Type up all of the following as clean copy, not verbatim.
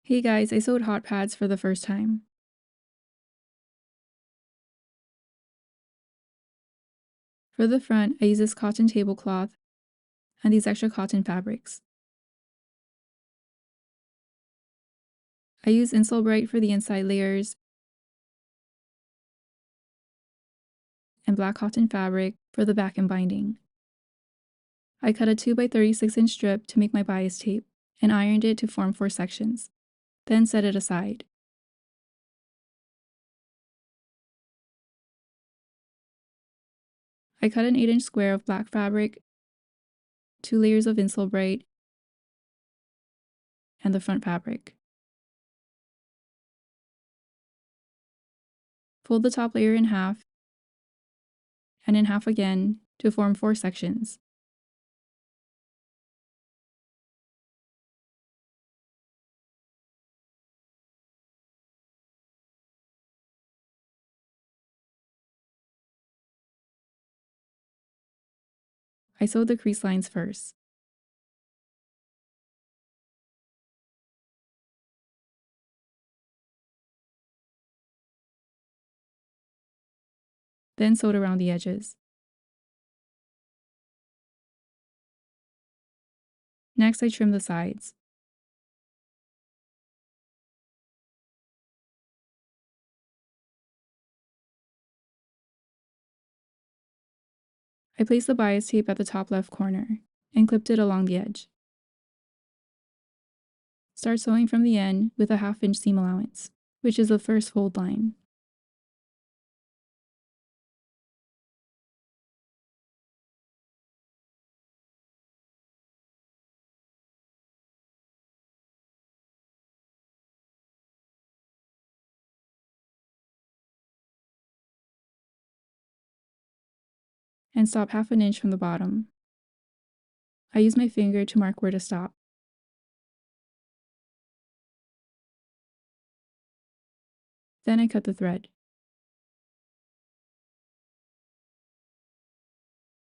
Hey guys, I sewed hot pads for the first time. For the front, I use this cotton tablecloth and these extra cotton fabrics. I use Insul-Bright for the inside layers and black cotton fabric for the back and binding. I cut a 2x36" strip to make my bias tape and ironed it to form 4 sections, then set it aside. I cut an 8" square of black fabric, 2 layers of Insul-Bright, and the front fabric. Fold the top layer in half and in half again to form 4 sections. I sewed the crease lines first. Then sewed around the edges. Next, I trim the sides. I placed the bias tape at the top left corner and clipped it along the edge. Start sewing from the end with a 1/2" seam allowance, which is the first fold line. And stop 1/2 inch from the bottom. I use my finger to mark where to stop. Then I cut the thread.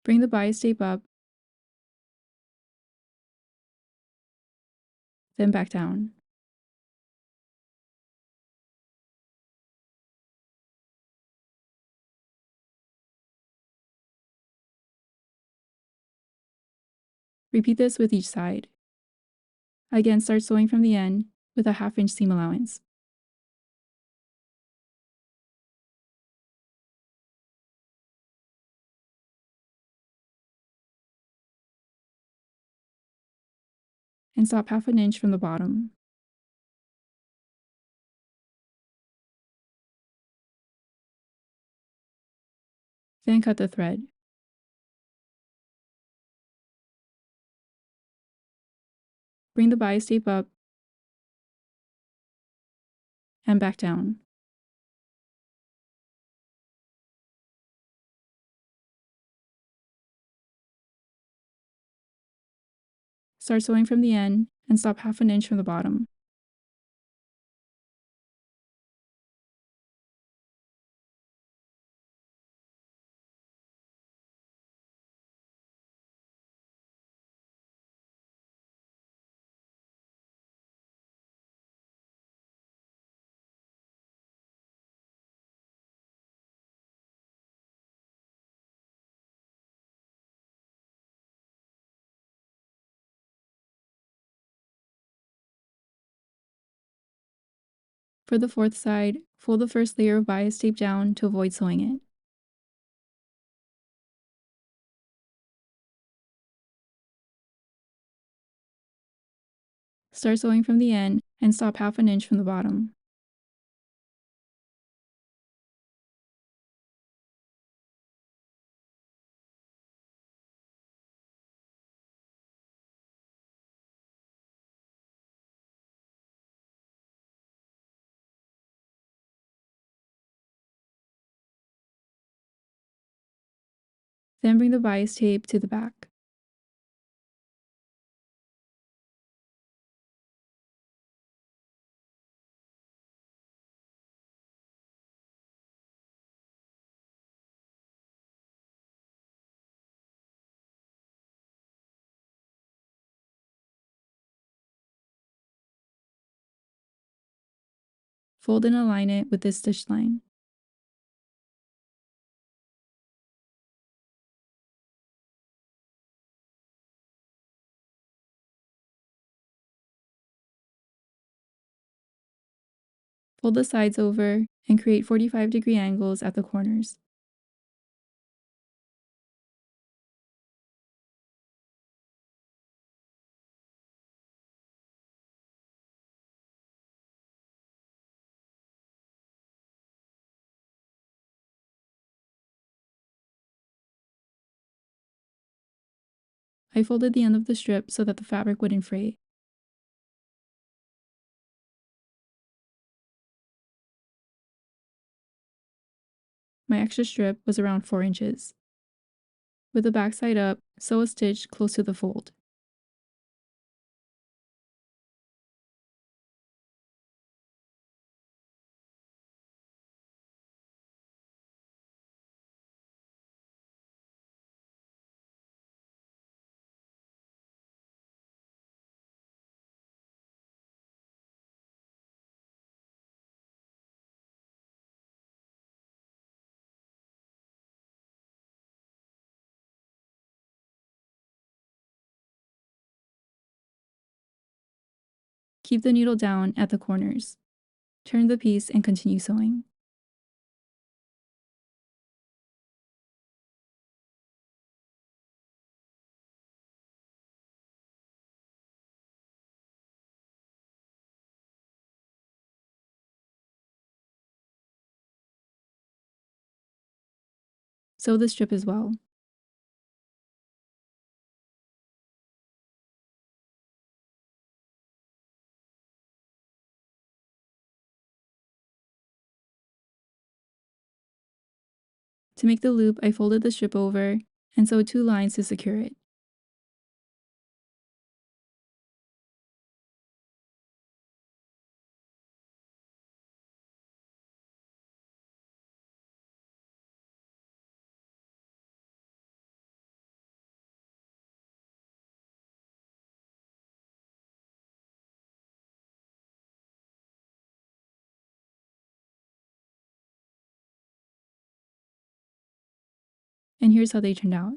Bring the bias tape up, then back down. Repeat this with each side. Again, start sewing from the end with a 1/2 inch seam allowance. And stop 1/2 inch from the bottom. Then cut the thread. Bring the bias tape up and back down. Start sewing from the end and stop 1/2 inch from the bottom. For the fourth side, fold the first layer of bias tape down to avoid sewing it. Start sewing from the end and stop 1/2 inch from the bottom. Then bring the bias tape to the back. Fold and align it with this stitch line. Fold the sides over and create 45-degree angles at the corners. I folded the end of the strip so that the fabric wouldn't fray. My extra strip was around 4 inches. With the back side up, sew a stitch close to the fold. Keep the needle down at the corners. Turn the piece and continue sewing. Sew the strip as well. To make the loop, I folded the strip over and sewed 2 lines to secure it. And here's how they turned out.